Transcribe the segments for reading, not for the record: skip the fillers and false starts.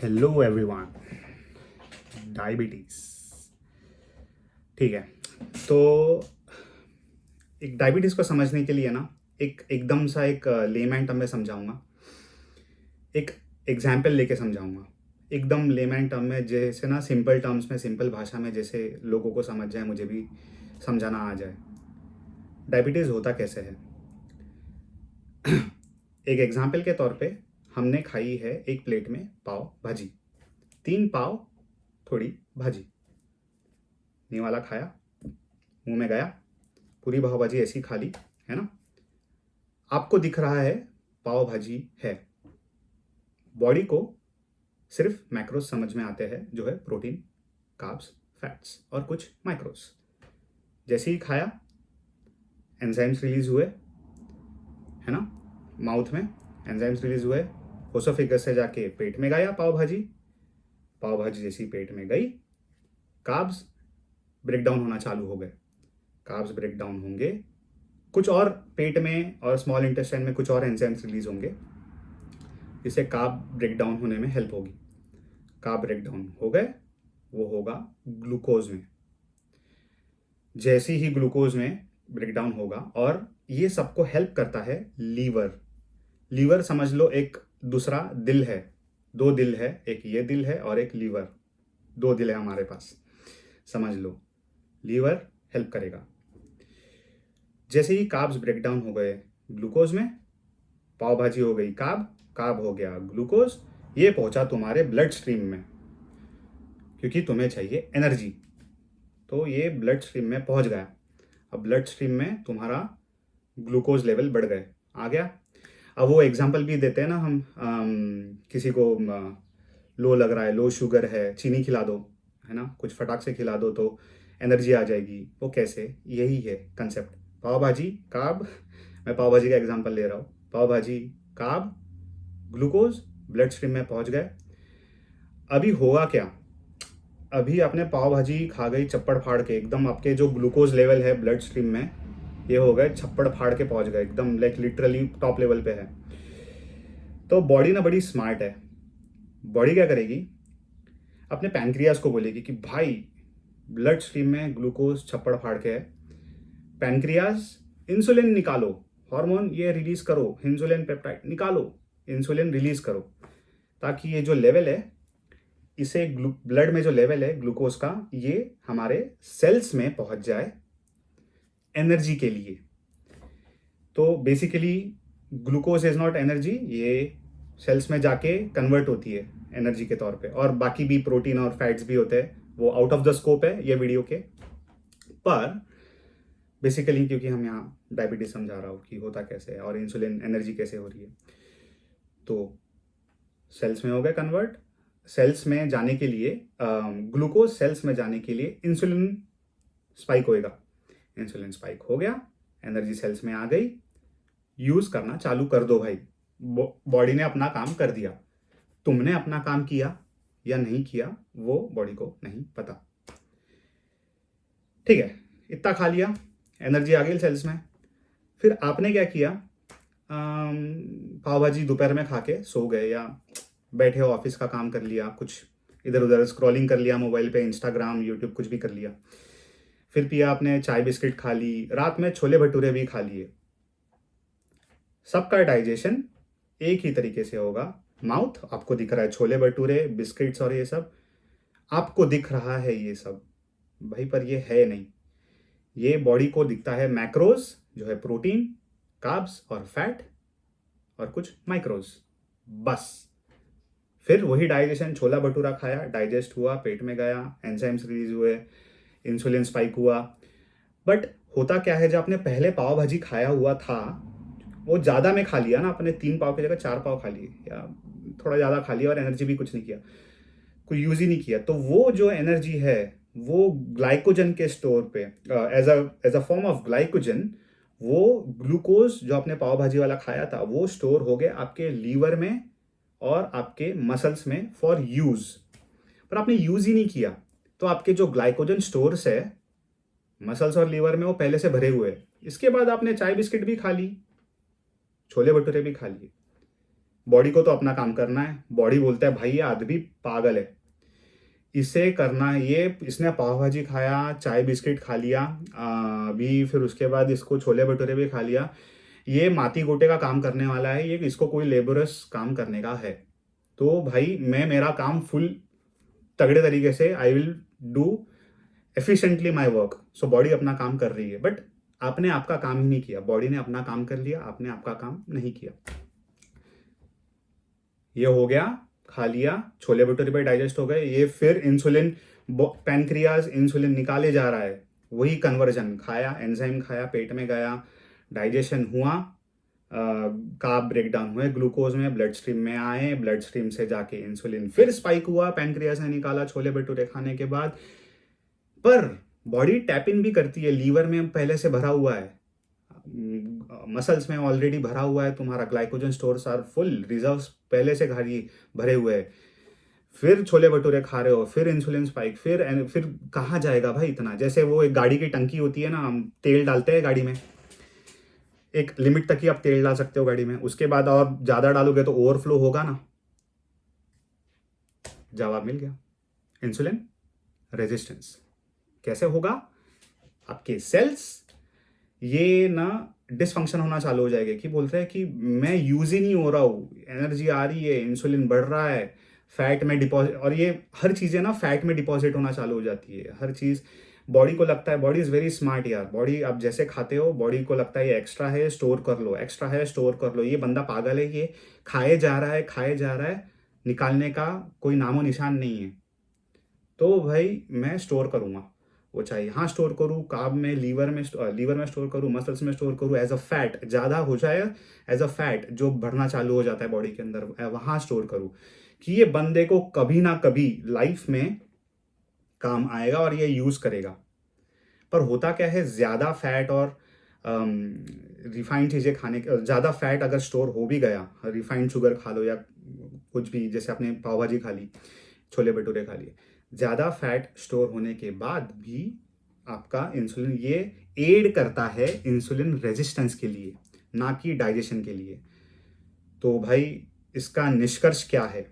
Hello everyone. Diabetes, ठीक है। तो एक डायबिटीज़ को समझने के लिए ना एक एकदम सा एक लेमैन टर्म में समझाऊंगा, एक एग्जाम्पल लेके समझाऊंगा एकदम लेमैन टर्म में, जैसे ना सिंपल टर्म्स में, सिंपल भाषा में, जैसे लोगों को समझ जाए, मुझे भी समझाना आ जाए। डायबिटीज़ होता कैसे है? एक एग्जाम्पल के तौर पे हमने खाई है एक प्लेट में पाव भाजी, 3 पाव, थोड़ी भाजी, ये वाला खाया, मुंह में गया, पूरी पाव भाजी ऐसी खा ली, है ना। आपको दिख रहा है पाव भाजी है, बॉडी को सिर्फ मैक्रोस समझ में आते हैं, जो है प्रोटीन, कार्ब्स, फैट्स और कुछ माइक्रोस। जैसे ही खाया, एंजाइम्स रिलीज हुए, है ना, माउथ में एंजाइम्स रिलीज हुए, ओसोफेगस से जाके पेट में गया पाव भाजी जैसी पेट में गई, कार्ब्स ब्रेक डाउन होना चालू हो गए। कार्ब्स ब्रेक डाउन होंगे, कुछ और पेट में और स्मॉल इंटेस्टाइन में कुछ और एंजाइम्स रिलीज होंगे, जिससे कार्ब ब्रेक डाउन होने में हेल्प होगी। कार्ब ब्रेक डाउन हो गए, वो होगा ग्लूकोज में। जैसे ही ग्लूकोज में ब्रेक डाउन होगा, और ये सबको हेल्प करता है लीवर समझ लो, एक दूसरा दिल है, 2 दिल है, एक ये दिल है और एक लीवर, 2 दिल है हमारे पास, समझ लो। लीवर हेल्प करेगा। जैसे ही कार्ब्स ब्रेक डाउन हो गए ग्लूकोज में, पाव भाजी हो गई कार्ब हो गया ग्लूकोज, ये पहुंचा तुम्हारे ब्लड स्ट्रीम में, क्योंकि तुम्हें चाहिए एनर्जी, तो ये ब्लड स्ट्रीम में पहुंच गया। अब ब्लड स्ट्रीम में तुम्हारा ग्लूकोज लेवल बढ़ गए, आ गया। अब वो एग्जांपल भी देते हैं ना हम, किसी को लो लग रहा है, लो शुगर है, चीनी खिला दो, है ना, कुछ फटाक से खिला दो तो एनर्जी आ जाएगी। वो कैसे? यही है कंसेप्ट। पाव भाजी कार्ब, मैं पाव भाजी का एग्जांपल ले रहा हूँ, पाव भाजी कार्ब, ग्लूकोज ब्लड स्ट्रीम में पहुंच गए। अभी होगा क्या? अभी आपने पाव भाजी खा गई चप्पड़ फाड़ के, एकदम आपके जो ग्लूकोज लेवल है ब्लड स्ट्रीम में, ये हो गए छप्पड़ फाड़ के पहुंच गए, एकदम लाइक लिटरली टॉप लेवल पे है। तो बॉडी ना बड़ी स्मार्ट है। बॉडी क्या करेगी? अपने पैनक्रियाज को बोलेगी कि भाई ब्लड स्ट्रीम में ग्लूकोज छप्पड़ फाड़ के है, पैनक्रियाज इंसुलिन निकालो, हार्मोन ये रिलीज करो, इंसुलिन पेप्टाइड निकालो, इंसुलिन रिलीज करो, ताकि ये जो लेवल है, इसे ब्लड में जो लेवल है ग्लूकोज का, ये हमारे सेल्स में पहुंच जाए एनर्जी के लिए। तो basically glucose is not energy, ये सेल्स में जाके कन्वर्ट होती है एनर्जी के तौर पे, और बाकी भी प्रोटीन और फैट्स भी होते हैं, वो आउट ऑफ द स्कोप है ये वीडियो के। पर बेसिकली क्योंकि हम यहाँ डायबिटीज समझा रहा हूँ कि होता कैसे है और इंसुलिन एनर्जी कैसे हो रही है, तो सेल्स में हो गए कन्वर्ट। सेल्स में जाने के लिए ग्लूकोज सेल्स में जाने के लिए इंसुलिन स्पाइक होएगा, इंसुलिन स्पाइक हो गया, एनर्जी सेल्स में आ गई, यूज करना चालू कर दो भाई। बॉडी ने अपना काम कर दिया, तुमने अपना काम किया या नहीं किया वो बॉडी को नहीं पता। ठीक है, इतना खा लिया, एनर्जी आ गई सेल्स में। फिर आपने क्या किया? पाव भाजी दोपहर में खा के सो गए, या बैठे हो ऑफिस का काम कर लिया, कुछ इधर उधर स्क्रॉलिंग कर लिया मोबाइल पे, इंस्टाग्राम, यूट्यूब, कुछ भी कर लिया। फिर पिया आपने चाय बिस्किट खा ली, रात में छोले भटूरे भी खा लिए। सबका डाइजेशन एक ही तरीके से होगा। माउथ आपको दिख रहा है, छोले भटूरे, बिस्किट्स और ये सब आपको दिख रहा है, ये सब भाई, पर ये है नहीं। ये बॉडी को दिखता है मैक्रोज, जो है प्रोटीन, कार्ब्स और फैट, और कुछ माइक्रोज, बस। फिर वही डाइजेशन, छोला भटूरा खाया, डाइजेस्ट हुआ, पेट में गया, एंजाइम्स रिलीज हुए, इंसुलिन स्पाइक हुआ। बट होता क्या है, जब आपने पहले पाव भाजी खाया हुआ था, वो ज़्यादा में खा लिया ना, अपने 3 पाव की जगह 4 पाव खा लिए, या थोड़ा ज़्यादा खा लिया, और एनर्जी भी कुछ नहीं किया, कोई यूज ही नहीं किया, तो वो जो एनर्जी है वो ग्लाइकोजन के स्टोर पे, as a form of glycogen, वो ग्लूकोज जो आपने पाव भाजी वाला खाया था, वो स्टोर हो गए आपके लीवर में और आपके मसल्स में फॉर यूज। पर आपने यूज ही नहीं किया, तो आपके जो ग्लाइकोजन स्टोर्स है मसल्स और लीवर में, वो पहले से भरे हुए हैं। इसके बाद आपने चाय बिस्किट भी खा ली, छोले भटूरे भी खा लिए, बॉडी को तो अपना काम करना है। बॉडी बोलता है भाई ये आदमी पागल है, इसे करना है, ये इसने पाव भाजी खाया, चाय बिस्किट खा लिया, अभी फिर उसके बाद इसको छोले भटूरे भी खा लिया, ये माती गोटे का काम करने वाला है, ये इसको कोई लेबरस काम करने का है। तो भाई मैं मेरा काम फुल तगड़े तरीके से I will do efficiently my work. So body अपना काम कर रही है, बट आपने आपका काम ही नहीं किया। बॉडी ने अपना काम कर लिया, आपने आपका काम नहीं किया। ये हो गया, खा लिया, छोले भटूरे पे डाइजेस्ट हो गए, ये फिर इंसुलिन, पैनक्रियाज इंसुलिन निकाले जा रहा है, वही कन्वर्जन, खाया एंजाइम खाया, पेट में गया, डाइजेशन हुआ, कार्ब ब्रेक डाउन हुए ग्लूकोज में, ब्लड स्ट्रीम में आए, ब्लड स्ट्रीम से जाके इंसुलिन फिर स्पाइक हुआ, पैनक्रियाज ने निकाला छोले भटूरे खाने के बाद। पर बॉडी टैप इन भी करती है, लीवर में पहले से भरा हुआ है, मसल्स में ऑलरेडी भरा हुआ है, तुम्हारा glycogen stores are full, reserves पहले से भरे हुए हैं। फिर छोले भटूरे खा रहे हो, फिर इंसुलिन स्पाइक, फिर कहाँ जाएगा भाई इतना। जैसे वो एक गाड़ी की टंकी होती है ना, हम तेल डालते हैं गाड़ी में, एक लिमिट तक ही आप तेल डाल सकते हो गाड़ी में, उसके बाद आप ज़्यादा डालोगे तो ओवरफ्लो होगा ना। जवाब मिल गया, इंसुलिन रेजिस्टेंस। कैसे होगा? आपके सेल्स ये ना डिसफंक्शन होना चालू हो जाएगा, कि बोलते हैं कि मैं यूज ही नहीं हो रहा हूँ, एनर्जी आ रही है, इंसुलिन बढ़ रहा है, फैट में डिपॉजिट, और ये हर चीज़ें ना फैट में डिपॉजिट होना चालू हो जाती है। हर चीज़ बॉडी को लगता है, बॉडी इज़ वेरी स्मार्ट यार। बॉडी आप जैसे खाते हो, बॉडी को लगता है ये एक्स्ट्रा है, स्टोर कर लो, एक्स्ट्रा है, स्टोर कर लो। ये बंदा पागल है, ये खाए जा रहा है, खाए जा रहा है, निकालने का कोई नामो निशान नहीं है। तो भाई मैं स्टोर करूँगा, वो चाहे यहाँ स्टोर करूँ, कार्ब में, लीवर में स्टोर करूँ, मसल्स में स्टोर करूँ, एज अ फैट ज़्यादा हो जाए, एज अ फैट जो बढ़ना चालू हो जाता है बॉडी के अंदर, वहाँ स्टोर करूँ, कि ये बंदे को कभी ना कभी लाइफ में काम आएगा और ये यूज़ करेगा। पर होता क्या है, ज़्यादा फैट और रिफाइंड चीज़ें खाने के, ज़्यादा फैट अगर स्टोर हो भी गया, रिफाइंड शुगर खा लो या कुछ भी, जैसे आपने पाव भाजी खा ली, छोले भटूरे खा लिए, ज़्यादा फैट स्टोर होने के बाद भी आपका इंसुलिन ये एड करता है इंसुलिन रेजिस्टेंस के लिए, ना कि डाइजेशन के लिए। तो भाई इसका निष्कर्ष क्या है?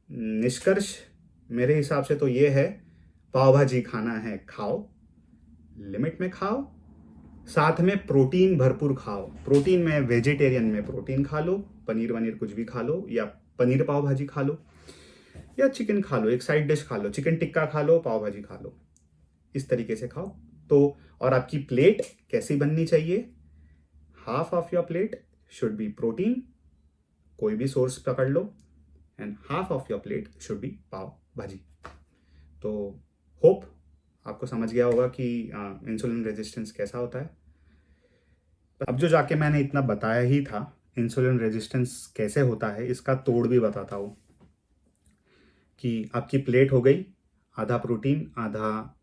निष्कर्ष मेरे हिसाब से तो ये है, पाव भाजी खाना है खाओ, लिमिट में खाओ, साथ में प्रोटीन भरपूर खाओ। प्रोटीन में वेजिटेरियन में प्रोटीन खा लो, पनीर वनीर कुछ भी खा लो, या पनीर पाव भाजी खा लो, या चिकन खा लो, एक साइड डिश खा लो, चिकन टिक्का खा लो, पाव भाजी खा लो, इस तरीके से खाओ। तो और आपकी प्लेट कैसी बननी चाहिए? Half of your plate should be protein, कोई भी सोर्स पकड़ लो, and half of your plate should be pav bhaji. तो होप आपको समझ गया होगा कि इंसुलिन रेजिस्टेंस कैसा होता है। अब जो जाके मैंने इतना बताया ही था इंसुलिन रेजिस्टेंस कैसे होता है, इसका तोड़ भी बताता हूँ। कि आपकी प्लेट हो गई, आधा प्रोटीन, आधा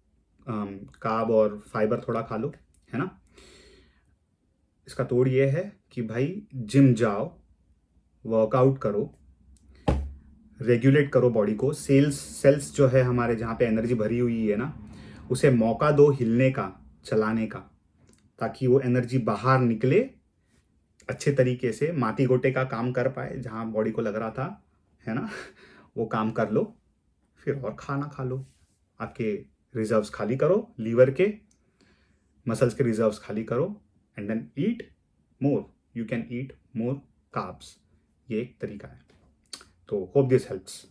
कार्ब और फाइबर थोड़ा खा लो, है ना। इसका तोड़ ये है कि भाई जिम जाओ, वर्कआउट करो, रेगुलेट करो बॉडी को, सेल्स जो है हमारे जहाँ पे एनर्जी भरी हुई है ना, उसे मौका दो हिलने का, चलाने का, ताकि वो एनर्जी बाहर निकले, अच्छे तरीके से माटी गोटे का काम कर पाए, जहाँ बॉडी को लग रहा था, है ना, वो काम कर लो। फिर और खाना खा लो, आपके रिजर्व्स खाली करो, लीवर के, मसल्स के रिजर्व्स खाली करो, and then eat more, you can eat more carbs. ये एक तरीका है। तो होप दिस हेल्प्स।